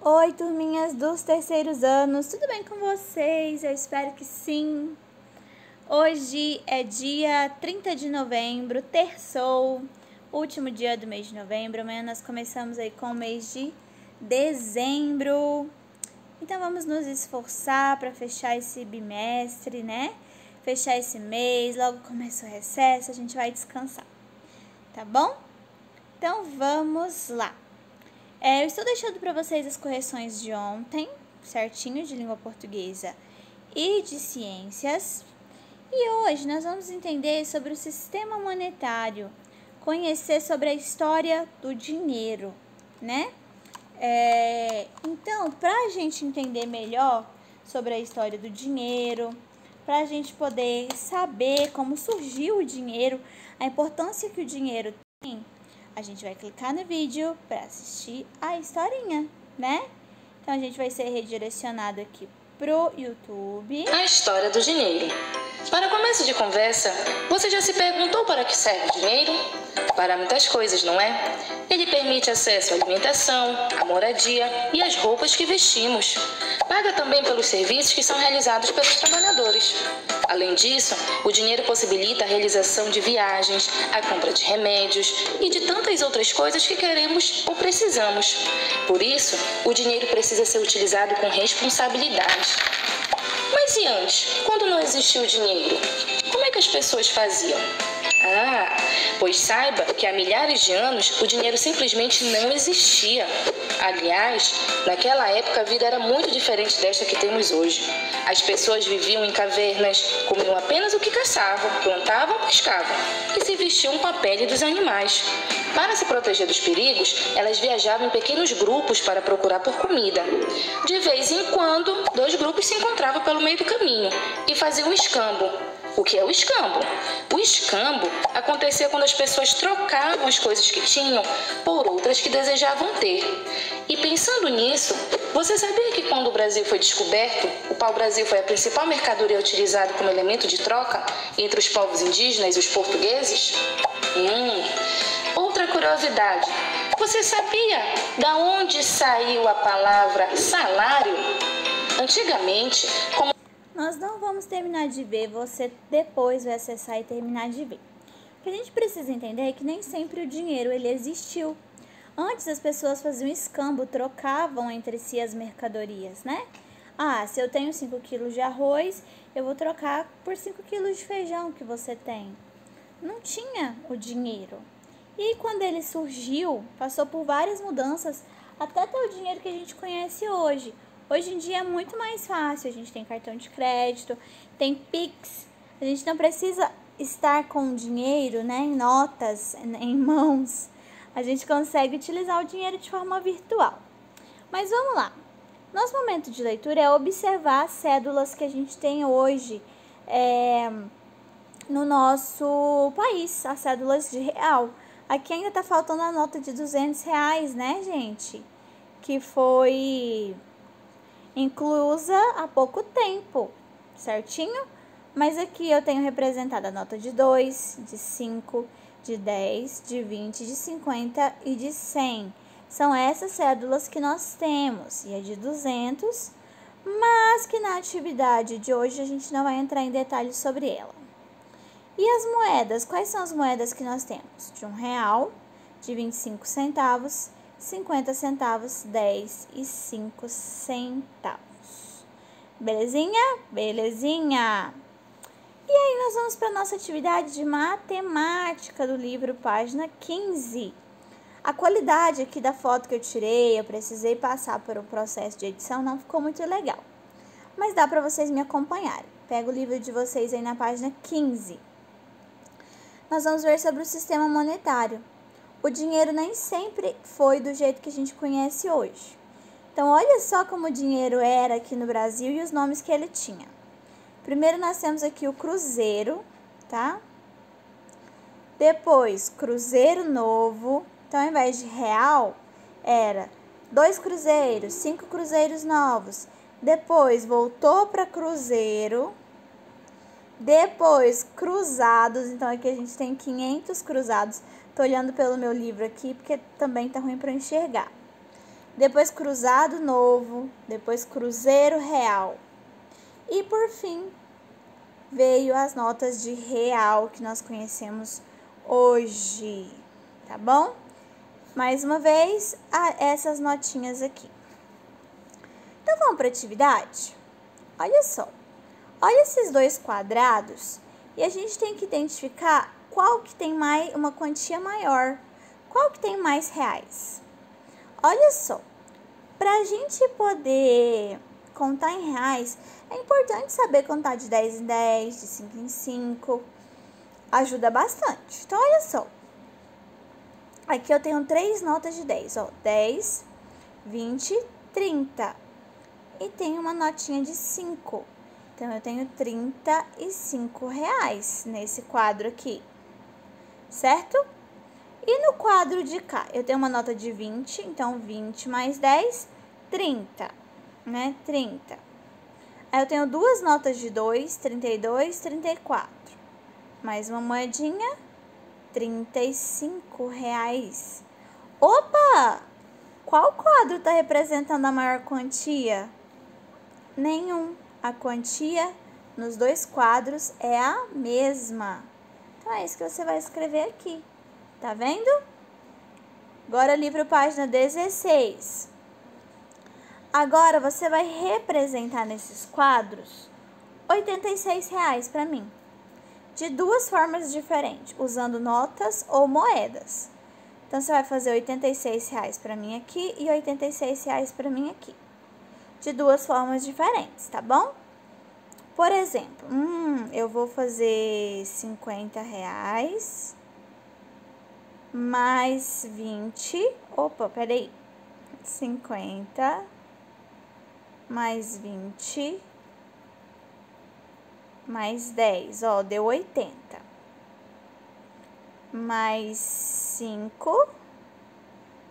Oi, turminhas dos terceiros anos, tudo bem com vocês? Eu espero que sim. Hoje é dia 30 de novembro, terçou, último dia do mês de novembro. Amanhã nós começamos aí com o mês de dezembro. Então vamos nos esforçar para fechar esse bimestre, né? Fechar esse mês, logo começa o recesso, a gente vai descansar, tá bom? Então vamos lá. Eu estou deixando para vocês as correções de ontem, certinho, de língua portuguesa e de ciências. E hoje nós vamos entender sobre o sistema monetário, conhecer sobre a história do dinheiro, né? Então, para a gente entender melhor sobre a história do dinheiro, para a gente poder saber como surgiu o dinheiro, a importância que o dinheiro tem, a gente vai clicar no vídeo para assistir a historinha, né? Então, a gente vai ser redirecionado aqui pro YouTube. A história do dinheiro. Para começo de conversa, você já se perguntou para que serve o dinheiro? Para muitas coisas, não é? Ele permite acesso à alimentação, à moradia e às roupas que vestimos. Paga também pelos serviços que são realizados pelos trabalhadores. Além disso, o dinheiro possibilita a realização de viagens, a compra de remédios e de tantas outras coisas que queremos ou precisamos. Por isso, o dinheiro precisa ser utilizado com responsabilidade. Mas e antes, quando não existia o dinheiro? Como é que as pessoas faziam? Pois saiba que há milhares de anos o dinheiro simplesmente não existia. Aliás, naquela época a vida era muito diferente desta que temos hoje. As pessoas viviam em cavernas, comiam apenas o que caçavam, plantavam, pescavam e se vestiam com a pele dos animais. Para se proteger dos perigos, elas viajavam em pequenos grupos para procurar por comida. De vez em quando, 2 grupos se encontravam pelo meio do caminho e faziam um escambo. O que é o escambo? O escambo acontecia quando as pessoas trocavam as coisas que tinham por outras que desejavam ter. E pensando nisso, você sabia que quando o Brasil foi descoberto, o pau-brasil foi a principal mercadoria utilizada como elemento de troca entre os povos indígenas e os portugueses? Outra curiosidade, você sabia da onde saiu a palavra salário? Antigamente, como Nós não vamos terminar de ver, você depois vai acessar e terminar de ver. O que a gente precisa entender é que nem sempre o dinheiro ele existiu. Antes as pessoas faziam escambo, trocavam entre si as mercadorias, né? Se eu tenho 5 quilos de arroz, eu vou trocar por 5 quilos de feijão que você tem. Não tinha o dinheiro. E quando ele surgiu, passou por várias mudanças, até ter o dinheiro que a gente conhece hoje. Hoje em dia é muito mais fácil, a gente tem cartão de crédito, tem Pix, a gente não precisa estar com dinheiro, né, em notas, em mãos. A gente consegue utilizar o dinheiro de forma virtual. Mas vamos lá. Nosso momento de leitura é observar as cédulas que a gente tem hoje no nosso país, as cédulas de real. Aqui ainda tá faltando a nota de R$200, né, gente? Que foi inclusa há pouco tempo, certinho? Mas aqui eu tenho representada a nota de 2, de 5, de 10, de 20, de 50 e de 100. São essas cédulas que nós temos, e é de 200, mas que na atividade de hoje a gente não vai entrar em detalhes sobre ela. E as moedas? Quais são as moedas que nós temos? De R$1, de 25 centavos, 50 centavos, 10 e 5 centavos. Belezinha? Belezinha! E aí nós vamos para a nossa atividade de matemática do livro, página 15. A qualidade aqui da foto que eu tirei, eu precisei passar por um processo de edição, não ficou muito legal. Mas dá para vocês me acompanharem. Pega o livro de vocês aí na página 15. Nós vamos ver sobre o sistema monetário. O dinheiro nem sempre foi do jeito que a gente conhece hoje. Então, olha só como o dinheiro era aqui no Brasil e os nomes que ele tinha. Primeiro, nós temos aqui o cruzeiro, tá? Depois, cruzeiro novo. Então, ao invés de real, era 2 cruzeiros, 5 cruzeiros novos. Depois, voltou para cruzeiro. Depois, cruzados. Então, aqui a gente tem 500 cruzados. Tô olhando pelo meu livro aqui, porque também tá ruim para enxergar. depois cruzado novo, depois cruzeiro real. E por fim, veio as notas de real que nós conhecemos hoje, tá bom? Mais uma vez, essas notinhas aqui. Então, vamos para a atividade? Olha só, olha esses dois quadrados e a gente tem que identificar qual que tem uma quantia maior, qual que tem mais reais. Olha só, para a gente poder contar em reais, é importante saber contar de 10 em 10, de 5 em 5, ajuda bastante. Então, olha só, aqui eu tenho 3 notas de 10, ó, 10, 20, 30. E tenho uma notinha de 5. Então, eu tenho 35 reais nesse quadro aqui, certo? E no quadro de cá, eu tenho uma nota de 20, então 20 mais 10, 30, né? 30. Aí eu tenho duas notas de 2, 32, 34. Mais uma moedinha, 35 reais. Opa! Qual quadro está representando a maior quantia? Nenhum. A quantia nos dois quadros é a mesma. Então, é isso que você vai escrever aqui. Tá vendo? Agora, livro página 16. Agora, você vai representar nesses quadros R$ 86 para mim. De duas formas diferentes, usando notas ou moedas. Então, você vai fazer R$ 86 para mim aqui e R$ 86 para mim aqui. De duas formas diferentes, tá bom? Por exemplo, eu vou fazer R$ 50 mais 20. Opa, peraí. 50 mais 20 mais 10, ó, deu 80. Mais 5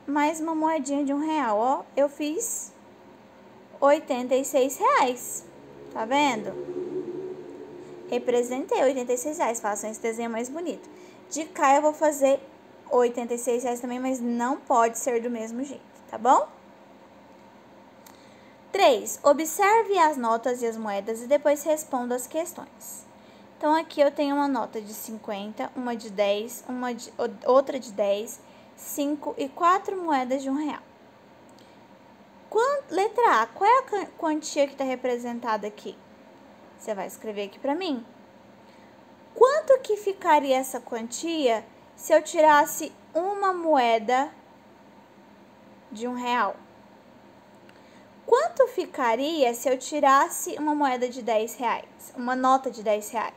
mais uma moedinha de R$1, ó, eu fiz R$ 86, tá vendo? Representei R$ 86, façam esse desenho mais bonito. De cá eu vou fazer R$ 86 também, mas não pode ser do mesmo jeito, tá bom? 3. Observe as notas e as moedas e depois responda as questões. Então, aqui eu tenho uma nota de 50, uma de 10, outra de 10, 5 e 4 moedas de R$1. Letra A, qual é a quantia que está representada aqui? Você vai escrever aqui para mim. Quanto que ficaria essa quantia se eu tirasse uma moeda de R$1? Quanto ficaria se eu tirasse uma moeda de R$10? Uma nota de R$10?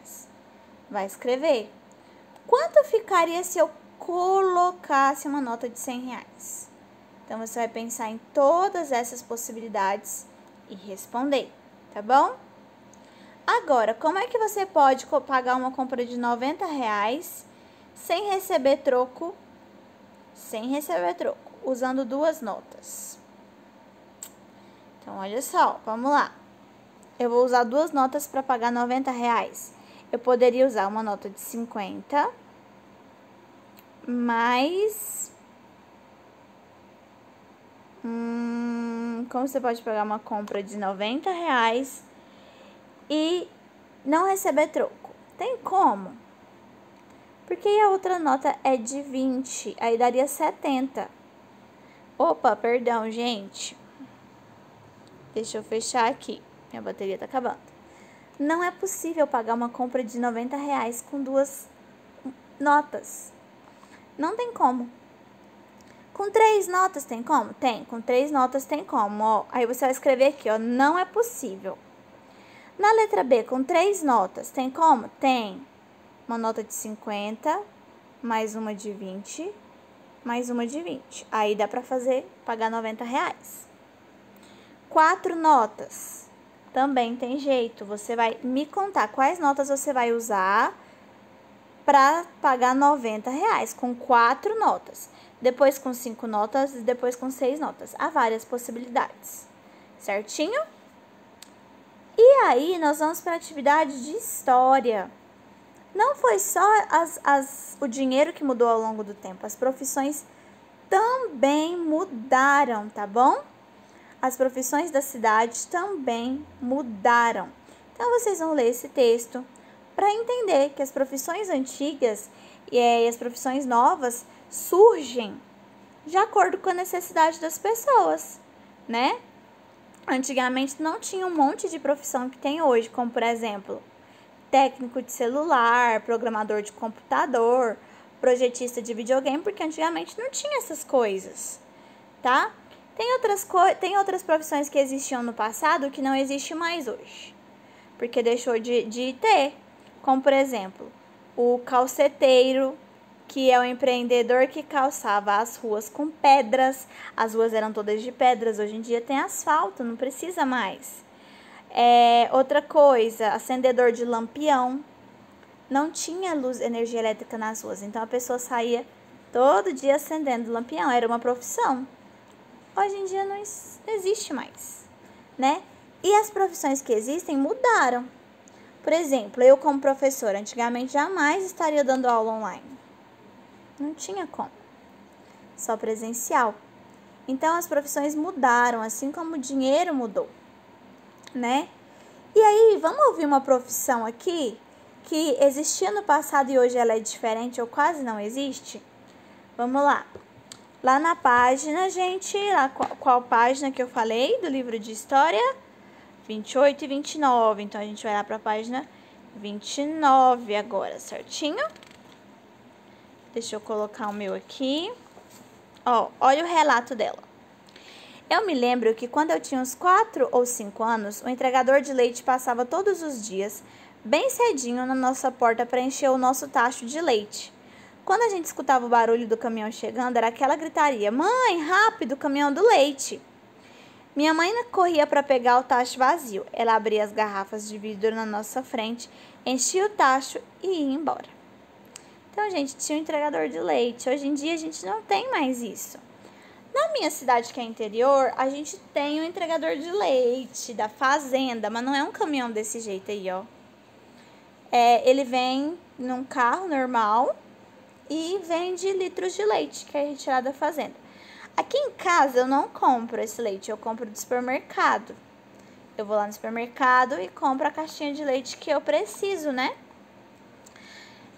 Vai escrever. Quanto ficaria se eu colocasse uma nota de R$100? Então, você vai pensar em todas essas possibilidades e responder, tá bom? Agora, como é que você pode pagar uma compra de R$90 sem receber troco? Sem receber troco, usando duas notas. Então, olha só, vamos lá. Eu vou usar duas notas para pagar R$90. Eu poderia usar uma nota de 50 mais... como você pode pagar uma compra de R$90 e não receber troco? Tem como? Porque a outra nota é de 20, aí daria 70. Opa, perdão, gente. Deixa eu fechar aqui, minha bateria tá acabando. Não é possível pagar uma compra de R$90 com duas notas. Não tem como. Com 3 notas tem como? Tem. Com 3 notas tem como, ó. Aí você vai escrever aqui, ó, não é possível. Na letra B, com 3 notas, tem como? Tem. Uma nota de 50, mais uma de 20, mais uma de 20. Aí dá pra pagar R$90. 4 notas, também tem jeito. Você vai me contar quais notas você vai usar para pagar R$90 com 4 notas. Depois com 5 notas e depois com 6 notas. Há várias possibilidades, certinho? E aí, nós vamos para a atividade de história. Não foi só o dinheiro que mudou ao longo do tempo. As profissões também mudaram, tá bom? As profissões da cidade também mudaram. Então, vocês vão ler esse texto para entender que as profissões antigas e as profissões novas surgem de acordo com a necessidade das pessoas, né? Antigamente não tinha um monte de profissão que tem hoje, como, por exemplo, técnico de celular, programador de computador, projetista de videogame, porque antigamente não tinha essas coisas, tá? Tem outras profissões que existiam no passado que não existe mais hoje, porque deixou de ter, como, por exemplo, o calceteiro, que é o empreendedor que calçava as ruas com pedras. As ruas eram todas de pedras, hoje em dia tem asfalto, não precisa mais. Outra coisa, acendedor de lampião. Não tinha luz, energia elétrica nas ruas, então a pessoa saía todo dia acendendo lampião, era uma profissão. Hoje em dia não existe mais, né? E as profissões que existem mudaram. Por exemplo, eu como professora, antigamente jamais estaria dando aula online. Não tinha como, só presencial. Então, as profissões mudaram, assim como o dinheiro mudou, né? E aí, vamos ouvir uma profissão aqui que existia no passado e hoje ela é diferente ou quase não existe? Vamos lá. Lá na página, gente, lá qual página que eu falei do livro de história? 28 e 29. Então, a gente vai lá para a página 29 agora, certinho? Deixa eu colocar o meu aqui. Ó, olha o relato dela. Eu me lembro que quando eu tinha uns 4 ou 5 anos, o entregador de leite passava todos os dias, bem cedinho, na nossa porta para encher o nosso tacho de leite. Quando a gente escutava o barulho do caminhão chegando, era aquela gritaria: "Mãe, rápido, caminhão do leite!" Minha mãe corria para pegar o tacho vazio. Ela abria as garrafas de vidro na nossa frente, enchia o tacho e ia embora. Então, gente, tinha um entregador de leite. Hoje em dia, a gente não tem mais isso. Na minha cidade, que é interior, a gente tem um entregador de leite da fazenda, mas não é um caminhão desse jeito aí, ó. Ele vem num carro normal e vende litros de leite, que é retirado da fazenda. Aqui em casa, eu não compro esse leite, eu compro do supermercado. Eu vou lá no supermercado e compro a caixinha de leite que eu preciso, né?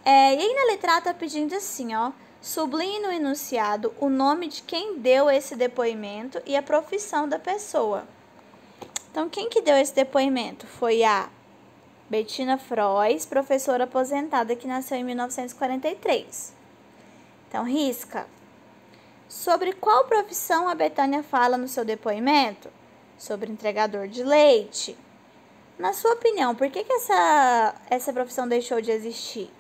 E aí na letra tá pedindo assim, ó, sublinhe no enunciado o nome de quem deu esse depoimento e a profissão da pessoa. Então, quem que deu esse depoimento? Foi a Betina Frois, professora aposentada que nasceu em 1943. Então, risca. Sobre qual profissão a Betânia fala no seu depoimento? Sobre entregador de leite. Na sua opinião, por que essa profissão deixou de existir?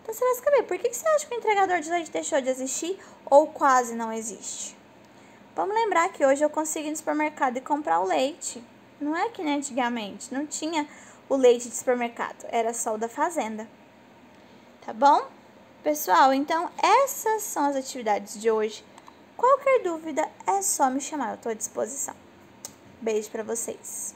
Então, você vai escrever, por que você acha que o entregador de leite deixou de existir ou quase não existe? Vamos lembrar que hoje eu consigo ir no supermercado e comprar o leite. Não é que nem antigamente, não tinha o leite de supermercado, era só o da fazenda. Tá bom? Pessoal, então essas são as atividades de hoje. Qualquer dúvida é só me chamar, eu estou à disposição. Beijo para vocês.